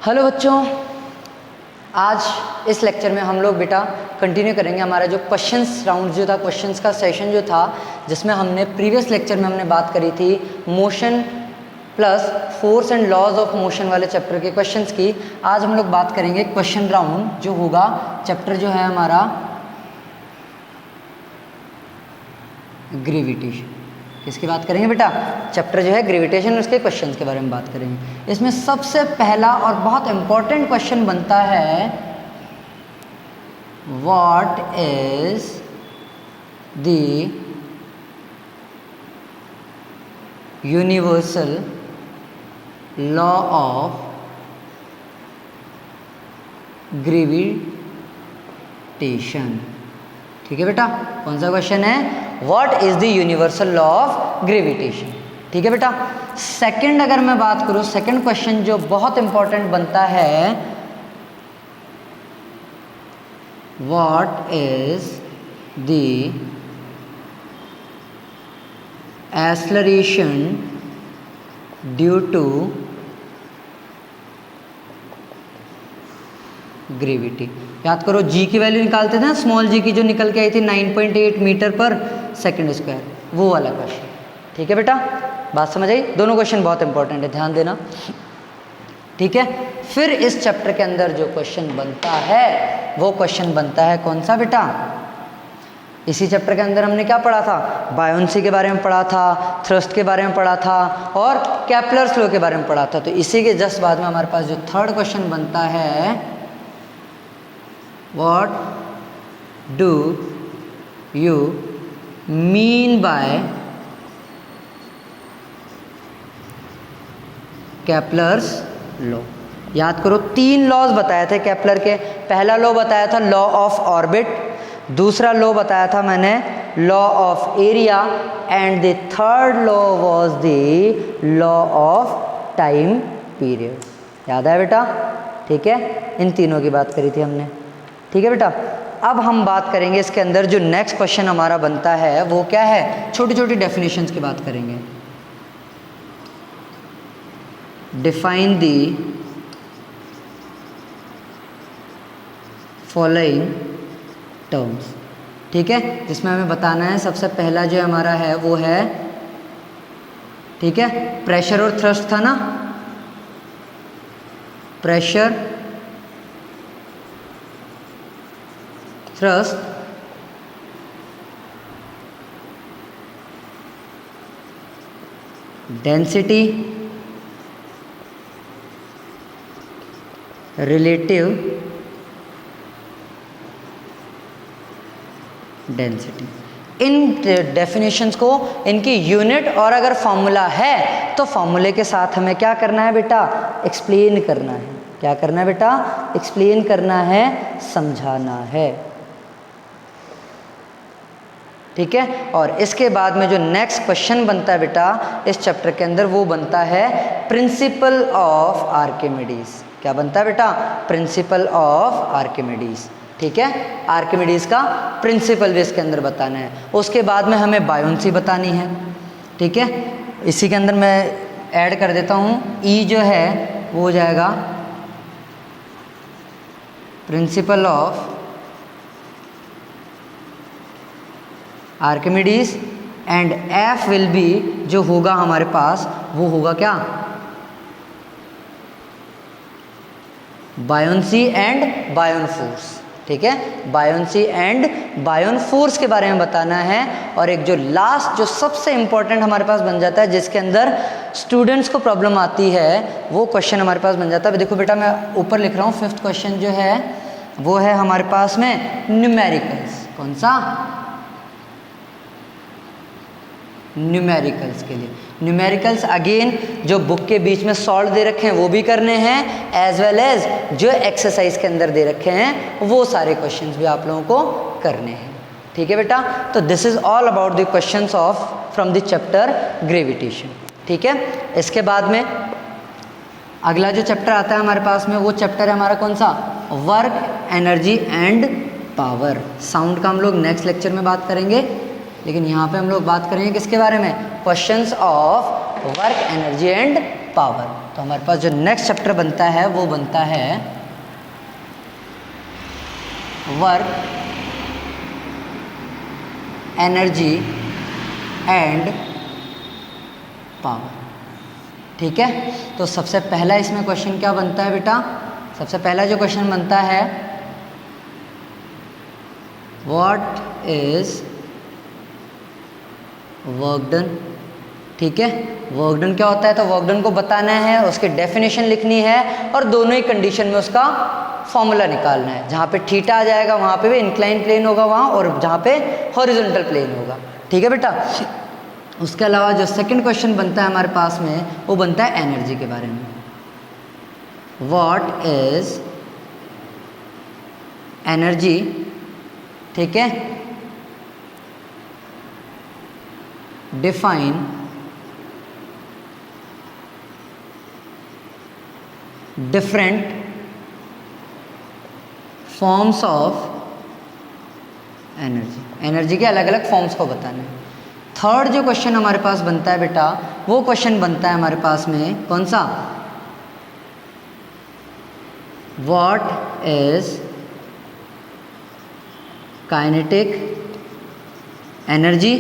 Hello बच्चों, आज इस लेक्चर में हम लोग बेटा कंटिन्यू करेंगे हमारा जो क्वेश्चंस राउंड जो था, क्वेश्चंस का सेशन जो था, जिसमें हमने प्रीवियस लेक्चर में हमने बात करी थी motion plus force and laws of motion वाले चैप्टर के क्वेश्चंस की। आज हम लोग बात करेंगे क्वेश्चन राउंड जो होगा, चैप्टर जो है हमारा ग्रेविटेशन। किसकी बात करेंगे बेटा? चैप्टर जो है ग्रेविटेशन, उसके क्वेश्चंस के बारे में बात करेंगे। इसमें सबसे पहला और बहुत इंपॉर्टेंट क्वेश्चन बनता है, what is the universal law of gravitation. ठीक है बेटा, कौन सा क्वेश्चन है? What is the universal law of gravitation. ठीक है बेटा। सेकंड अगर मैं बात करूं, सेकंड क्वेश्चन जो बहुत इंपॉर्टेंट बनता है, what is the acceleration due to gravity. याद करो, जी की वैल्यू निकालते थे ना, स्मॉल जी की जो निकल के आई थी 9.8 मीटर पर सेकंड स्क्वायर, वो वाला क्वेश्चन। ठीक है बेटा, बात समझ आई? दोनों क्वेश्चन बहुत इंपॉर्टेंट है, ध्यान देना। ठीक है, फिर इस चैप्टर के अंदर जो क्वेश्चन बनता है वो क्वेश्चन बनता है कौन सा बेटा? इसी चैप्टर के अंदर हमने क्या पढ़ा था? बायोन्सी के बारे में पढ़ा था, थ्रस्ट के बारे में पढ़ा था और केपलर्स लॉ के बारे में पढ़ा था। तो इसी के जस्ट बाद में हमारे पास जो थर्ड क्वेश्चन बनता है, what do you mean by Kepler's law. याद करो, 3 लॉज बताए थे केपलर के। पहला लॉ बताया था लॉ ऑफ ऑर्बिट, दूसरा लॉ बताया था मैंने law of area, and the third law was the law of time period. याद है बेटा? ठीक है, इन तीनों की बात करी थी हमने। ठीक है बेटा, अब हम बात करेंगे इसके अंदर जो नेक्स्ट क्वेश्चन हमारा बनता है वो क्या है? छोटी छोटी डेफिनेशंस की बात करेंगे। Define the following terms. ठीक है, जिसमें हमें बताना है सबसे पहला जो हमारा है वो है, ठीक है, प्रेशर और थ्रस्ट था ना। Pressure, thrust, density, relative density. इन डेफिनेशंस को, इनकी यूनिट और अगर फॉर्मूला है तो फॉर्मूले के साथ हमें क्या करना है बेटा? एक्सप्लेन करना है। क्या करना है बेटा? एक्सप्लेन करना है, समझाना है। ठीक है, और इसके बाद में जो नेक्स्ट क्वेश्चन बनता है बेटा इस चैप्टर के अंदर, वो बनता है प्रिंसिपल ऑफ आर्किमिडीज। क्या बनता है बेटा? Principal of Archimedes. ठीक है, आर्किमिडीज का प्रिंसिपल भी इसके अंदर बताना है। उसके बाद में हमें बायोन्सी बतानी है। ठीक है, इसी के अंदर मैं ऐड कर देता हूँ, ई जो है वो हो जाएगा principle of Archimedes, and F will be जो होगा हमारे पास वो होगा क्या? Buoyancy and buoyant force. ठीक है, बायोन्सी एंड बायोन फोर्स के बारे में बताना है। और एक जो लास्ट जो सबसे इंपॉर्टेंट हमारे पास बन जाता है, जिसके अंदर स्टूडेंट्स को प्रॉब्लम आती है, वो क्वेश्चन हमारे पास बन जाता है। देखो बेटा, मैं ऊपर लिख रहा हूँ, 5th क्वेश्चन जो है वो है हमारे पास में न्यूमेरिकल्स। कौन सा? न्यूमेरिकल्स के लिए। न्यूमेरिकल्स अगेन जो बुक के बीच में सॉल्व दे रखे हैं वो भी करने हैं, एज वेल एज जो एक्सरसाइज के अंदर दे रखे हैं वो सारे क्वेश्चंस भी आप लोगों को करने हैं। ठीक है बेटा, तो this is all about the questions of from the chapter gravitation. ठीक है, इसके बाद में अगला जो चैप्टर आता है हमारे पास में, वो चैप्टर है हमारा कौन सा? Work, energy and power. Sound का हम लोग नेक्स्ट लेक्चर में बात करेंगे, लेकिन यहाँ पे हम लोग बात करेंगे किसके बारे में? Questions of work, energy and power. तो हमारे पास जो नेक्स्ट चैप्टर बनता है वो बनता है वर्क, एनर्जी एंड पावर। ठीक है, तो सबसे पहला इसमें क्वेश्चन क्या बनता है बेटा? सबसे पहला जो क्वेश्चन बनता है व्हाट इज वर्क डन। ठीक है, वर्क डन क्या होता है? तो वर्क डन को बताना है, उसकी डेफिनेशन लिखनी है और दोनों ही कंडीशन में उसका फॉर्मूला निकालना है। जहाँ पे थीटा आ जाएगा वहाँ पे भी इंक्लाइन प्लेन होगा वहाँ, और जहाँ पे हॉरिजॉन्टल प्लेन होगा। ठीक है बेटा। उसके अलावा जो सेकंड क्वेश्चन बनता है हमारे पास में वो बनता है एनर्जी के बारे में। What is energy. ठीक है, define different forms of energy. Energy के अलग अलग फॉर्म्स को बताना है। थर्ड जो क्वेश्चन हमारे पास बनता है बेटा वो क्वेश्चन बनता है हमारे पास में कौन सा? What is kinetic energy,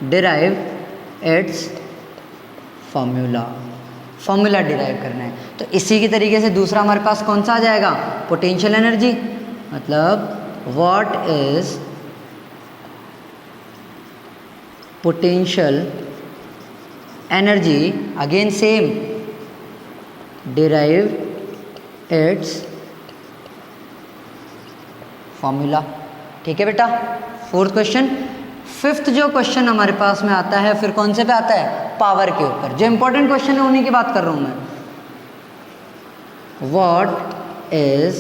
derive its formula. Formula derive करना है। तो इसी की तरीके से दूसरा हमारे पास कौन सा आ जाएगा? Potential energy. मतलब what is potential energy, again same, derive its formula. ठीक है बेटा, फोर्थ क्वेश्चन। फिफ्थ जो क्वेश्चन हमारे पास में आता है फिर कौन से पे आता है? पावर के ऊपर। जो इंपॉर्टेंट क्वेश्चन है उन्हीं की बात कर रहा हूं मैं। व्हाट इज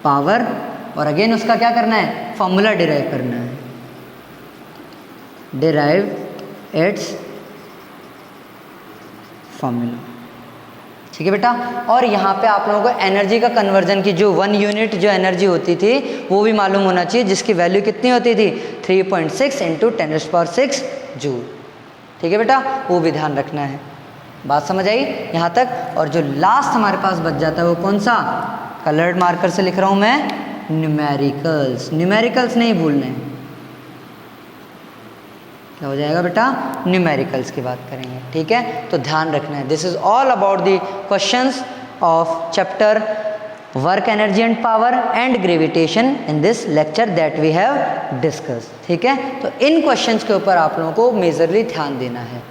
पावर, और अगेन उसका क्या करना है? फॉर्मूला डिराइव करना है। Derive its formula. ठीक है बेटा। और यहाँ पे आप लोगों को एनर्जी का कन्वर्जन की जो 1 यूनिट जो एनर्जी होती थी वो भी मालूम होना चाहिए, जिसकी वैल्यू कितनी होती थी? 3.6 × 10⁶ जूल। ठीक है बेटा, वो भी ध्यान रखना है। बात समझ आई यहाँ तक? और जो लास्ट हमारे पास बच जाता है वो कौन सा? कलर्ड मार्कर से लिख रहा हूँ मैं, न्यूमेरिकल्स। न्यूमेरिकल्स नहीं भूलने। क्या हो जाएगा बेटा? न्यूमेरिकल्स की बात करेंगे। ठीक है, तो ध्यान रखना है। This is all about the questions of chapter work, energy and power and gravitation in this lecture that we have discuss. ठीक है, तो इन क्वेश्चंस के ऊपर आप लोगों को मेजरली ध्यान देना है।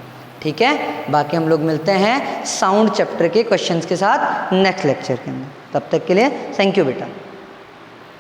ठीक है, बाकी हम लोग मिलते हैं साउंड चैप्टर के क्वेश्चंस के साथ नेक्स्ट लेक्चर के अंदर। तब तक के लिए थैंक यू बेटा।